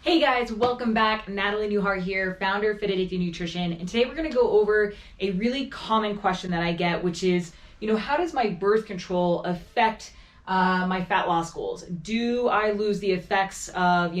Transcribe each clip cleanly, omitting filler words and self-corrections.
Hey guys, welcome back. Natalie Newhart here, founder of Fit Addicted Nutrition. And today we're going to go over a really common question that I get, which is, how does my birth control affect my fat loss goals? Do I lose the effects of,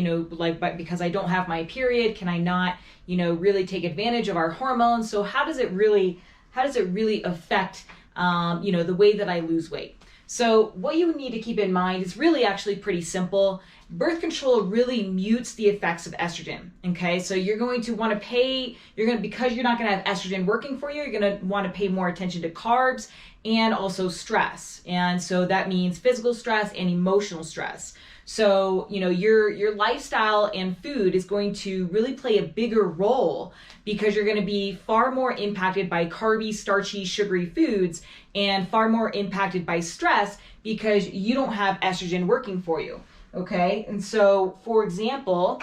because I don't have my period? Can I not, really take advantage of our hormones? So how does it really affect, the way that I lose weight? So what you need to keep in mind is really actually pretty simple. Birth control really mutes the effects of estrogen. Okay, so you're going to want to because you're not going to have estrogen working for you, you're going to want to pay more attention to carbs and also stress. And so that means physical stress and emotional stress. So, your lifestyle and food is going to really play a bigger role because you're going to be far more impacted by carby, starchy, sugary foods and far more impacted by stress because you don't have estrogen working for you. Okay, and so for example,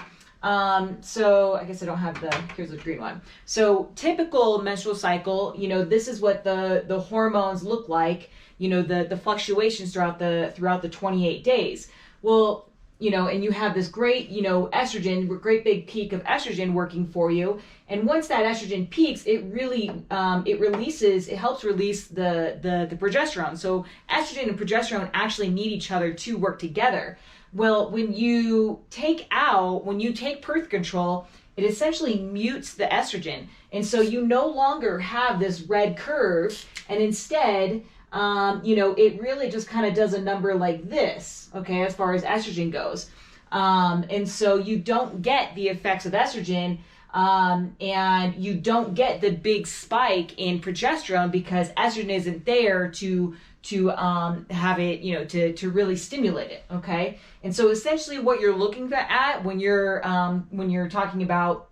so I guess I don't have here's the green one. So typical menstrual cycle, this is what the hormones look like, the fluctuations throughout the 28 days. Well, and you have this great, estrogen, great big peak of estrogen working for you. And once that estrogen peaks, it really, it helps release the progesterone. So estrogen and progesterone actually need each other to work together. Well, when you take birth control, it essentially mutes the estrogen. And so you no longer have this red curve, and instead, it really just kind of does a number like this, okay, as far as estrogen goes. And so you don't get the effects of estrogen, and you don't get the big spike in progesterone because estrogen isn't there to have it, to really stimulate it, okay? And so essentially what you're looking at when you're talking about,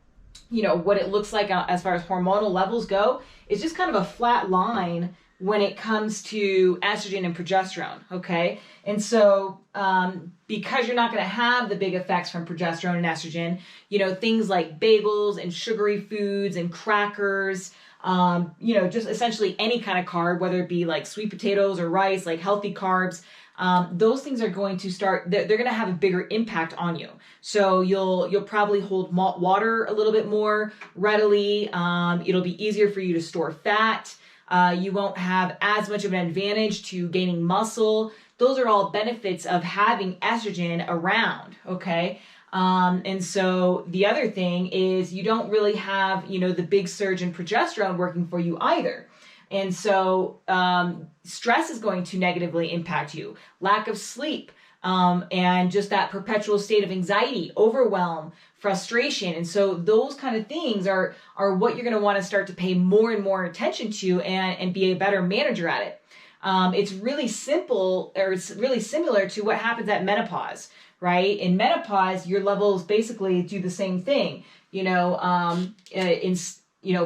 what it looks like as far as hormonal levels go, is just kind of a flat line when it comes to estrogen and progesterone, okay? And so because you're not going to have the big effects from progesterone and estrogen, things like bagels and sugary foods and crackers, just essentially any kind of carb, whether it be like sweet potatoes or rice, like healthy carbs, those things are going to they're going to have a bigger impact on you. So you'll probably hold water a little bit more readily. It'll be easier for you to store fat. You won't have as much of an advantage to gaining muscle. Those are all benefits of having estrogen around, okay? And so the other thing is you don't really have, the big surge in progesterone working for you either. And so stress is going to negatively impact you. Lack of sleep, and just that perpetual state of anxiety, overwhelm, frustration. And so those kind of things are what you're going to want to start to pay more and more attention to and be a better manager at it. It's really simple, or it's really similar to what happens at menopause, right? In menopause, your levels basically do the same thing.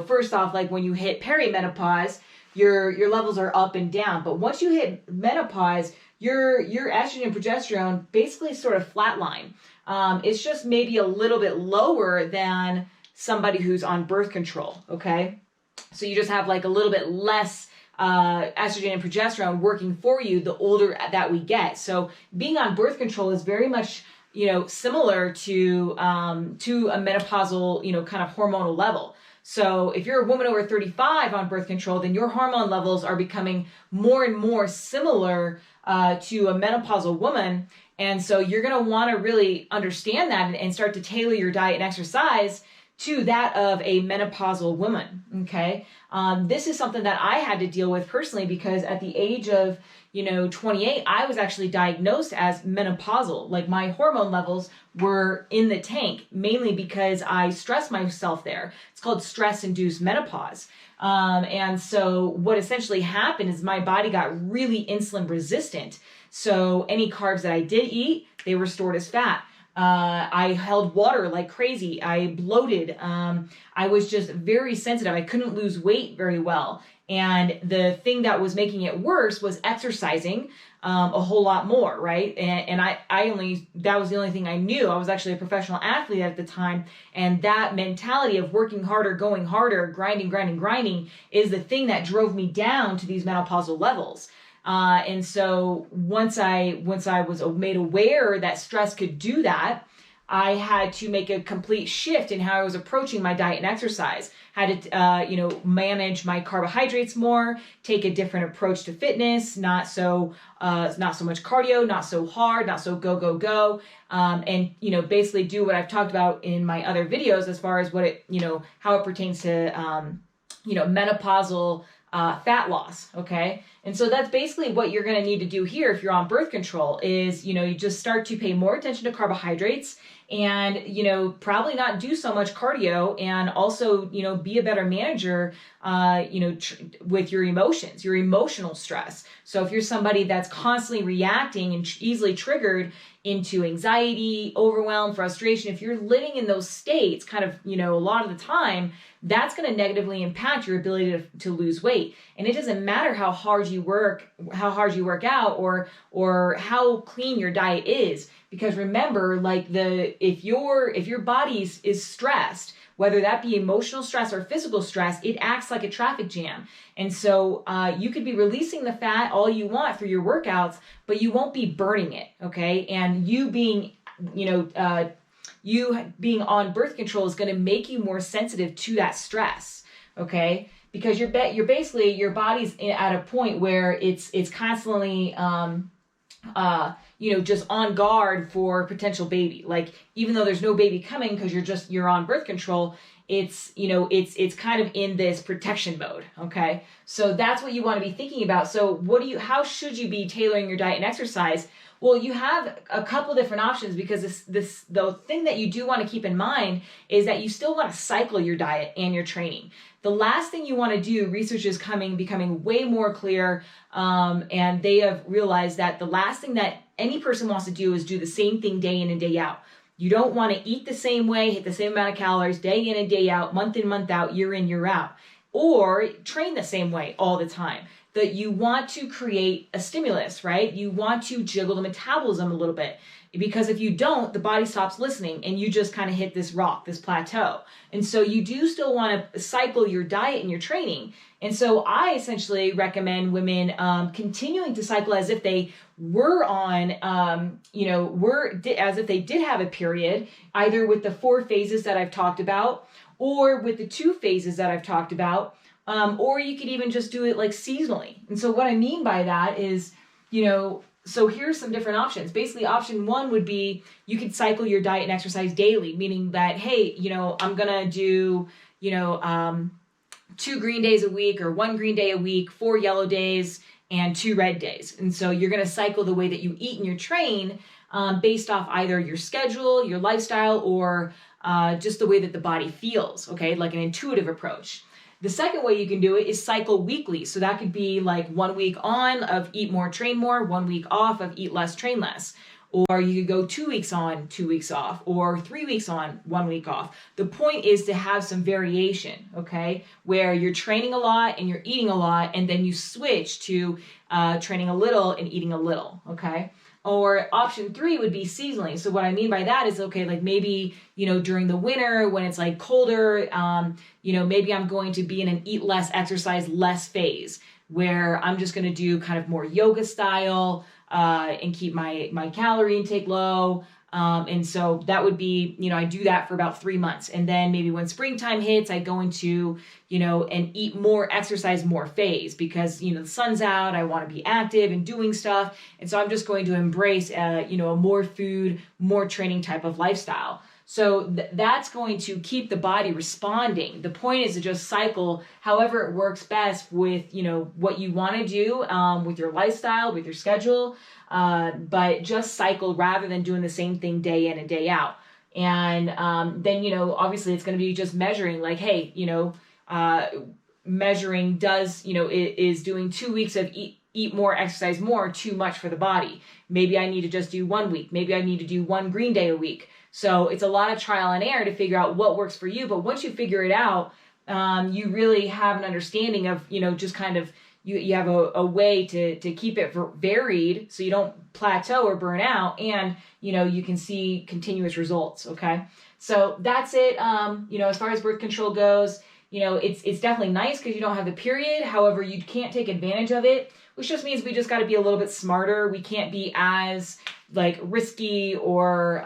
First off, like when you hit perimenopause, your levels are up and down. But once you hit menopause, your estrogen and progesterone basically sort of flatline. It's just maybe a little bit lower than somebody who's on birth control, okay? So you just have like a little bit less estrogen and progesterone working for you the older that we get. So being on birth control is very much, similar to a menopausal, kind of hormonal level. So if you're a woman over 35 on birth control, then your hormone levels are becoming more and more similar to a menopausal woman. And so you're going to want to really understand that and start to tailor your diet and exercise to that of a menopausal woman, okay? This is something that I had to deal with personally because at the age of, 28, I was actually diagnosed as menopausal. Like my hormone levels were in the tank, mainly because I stressed myself there. It's called stress-induced menopause. And so what essentially happened is my body got really insulin resistant. So any carbs that I did eat, they were stored as fat. I held water like crazy. I bloated. I was just very sensitive. I couldn't lose weight very well. And the thing that was making it worse was exercising a whole lot more, right? And that was the only thing I knew. I was actually a professional athlete at the time. And that mentality of working harder, going harder, grinding is the thing that drove me down to these menopausal levels. And so once I was made aware that stress could do that, I had to make a complete shift in how I was approaching my diet and exercise. Had to, manage my carbohydrates more, take a different approach to fitness, not so much cardio, not so hard, not so go, go, go. And, basically do what I've talked about in my other videos as far as what it, how it pertains to, menopausal fat loss. Okay. And so that's basically what you're going to need to do here if you're on birth control is, you just start to pay more attention to carbohydrates and, probably not do so much cardio and also, be a better manager, with your emotions, your emotional stress. So if you're somebody that's constantly reacting and easily triggered into anxiety, overwhelm, frustration, if you're living in those states kind of, a lot of the time, that's going to negatively impact your ability to lose weight. And it doesn't matter how hard you work out or how clean your diet is. Because remember, like if your body is stressed, whether that be emotional stress or physical stress, it acts like a traffic jam. And so you could be releasing the fat all you want through your workouts, but you won't be burning it, okay? And you being on birth control is going to make you more sensitive to that stress, okay? Because you're basically, your body's at a point where it's constantly just on guard for potential baby. Like, even though there's no baby coming because you're on birth control, it's kind of in this protection mode. Okay. So that's what you want to be thinking about. So how should you be tailoring your diet and exercise? Well, you have a couple different options because the thing that you do want to keep in mind is that you still want to cycle your diet and your training. The last thing you want to do, research is becoming way more clear, and they have realized that the last thing that any person wants to do is do the same thing day in and day out. You don't want to eat the same way, hit the same amount of calories day in and day out, month in, month out, year in, year out, or train the same way all the time. That you want to create a stimulus, right? You want to jiggle the metabolism a little bit, because if you don't, the body stops listening and you just kind of hit this rock, this plateau. And so you do still want to cycle your diet and your training. And so I essentially recommend women continuing to cycle as if they were on, as if they did have a period, either with the 4 phases that I've talked about or with the 2 phases that I've talked about. Or you could even just do it like seasonally. And so what I mean by that is, so here's some different options. Basically, option 1 would be you could cycle your diet and exercise daily, meaning that, hey, I'm going to do, 2 green days a week or 1 green day a week, 4 yellow days, and 2 red days. And so you're going to cycle the way that you eat and you train based off either your schedule, your lifestyle, or just the way that the body feels, okay, like an intuitive approach. The second way you can do it is cycle weekly. So that could be like 1 week on of eat more, train more, 1 week off of eat less, train less. Or you could go 2 weeks on, 2 weeks off, or 3 weeks on, 1 week off. The point is to have some variation, okay? Where you're training a lot and you're eating a lot, and then you switch to training a little and eating a little, okay? Or option 3 would be seasonally. So what I mean by that is, okay, like maybe, during the winter when it's like colder, maybe I'm going to be in an eat less, exercise less phase where I'm just going to do kind of more yoga style and keep my calorie intake low. And so that would be, I do that for about 3 months. And then maybe when springtime hits, I go into, and eat more, exercise more phase because, the sun's out, I want to be active and doing stuff. And so I'm just going to embrace, a more food, more training type of lifestyle. So that's going to keep the body responding. The point is to just cycle however it works best with, what you want to do with your lifestyle, with your schedule. But just cycle rather than doing the same thing day in and day out. And then, obviously it's going to be just measuring like, hey, measuring is doing 2 weeks of eat more, exercise more too much for the body. Maybe I need to just do 1 week. Maybe I need to do 1 green day a week. So it's a lot of trial and error to figure out what works for you. But once you figure it out, you really have an understanding of, just kind of, you have a way to keep it varied so you don't plateau or burn out, and you can see continuous results. Okay, so that's it. As far as birth control goes, it's definitely nice because you don't have the period. However, you can't take advantage of it, which just means we just got to be a little bit smarter. We can't be as like risky or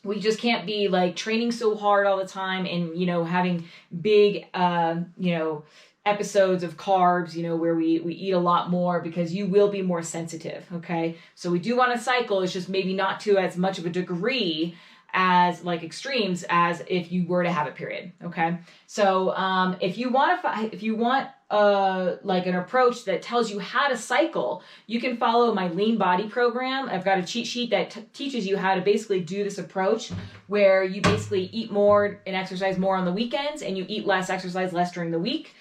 we just can't be like training so hard all the time and, you know, having big, you know, episodes of carbs, you know, where we eat a lot more, because you will be more sensitive. Okay. So we do want to cycle. It's just maybe not to as much of a degree as like extremes as if you were to have a period. Okay. So, if you want like an approach that tells you how to cycle, you can follow my lean body program. I've got a cheat sheet that teaches you how to basically do this approach, where you basically eat more and exercise more on the weekends, and you eat less, exercise less during the week.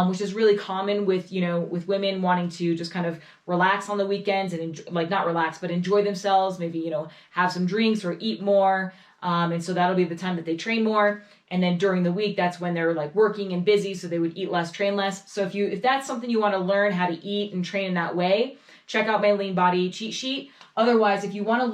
Which is really common with, you know, with women wanting to just kind of relax on the weekends and not relax, but enjoy themselves, maybe, you know, have some drinks or eat more. And so that'll be the time that they train more. And then during the week, that's when they're like working and busy. So they would eat less, train less. So if that's something you want to learn how to eat and train in that way, check out my lean body cheat sheet. Otherwise, if you want to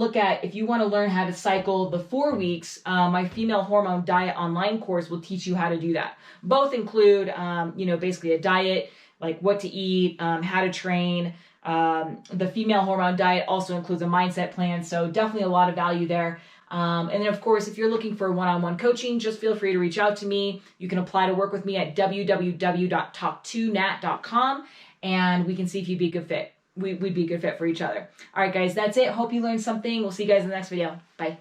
learn how to cycle the 4 weeks, my female hormone diet online course will teach you how to do that. Both include, you know, basically a diet, like what to eat, how to train. The female hormone diet also includes a mindset plan. So definitely a lot of value there. And then of course, if you're looking for one-on-one coaching, just feel free to reach out to me. You can apply to work with me at www.talk2nat.com, and we can see if you'd be a good fit. We'd be a good fit for each other. All right, guys, that's it. Hope you learned something. We'll see you guys in the next video. Bye.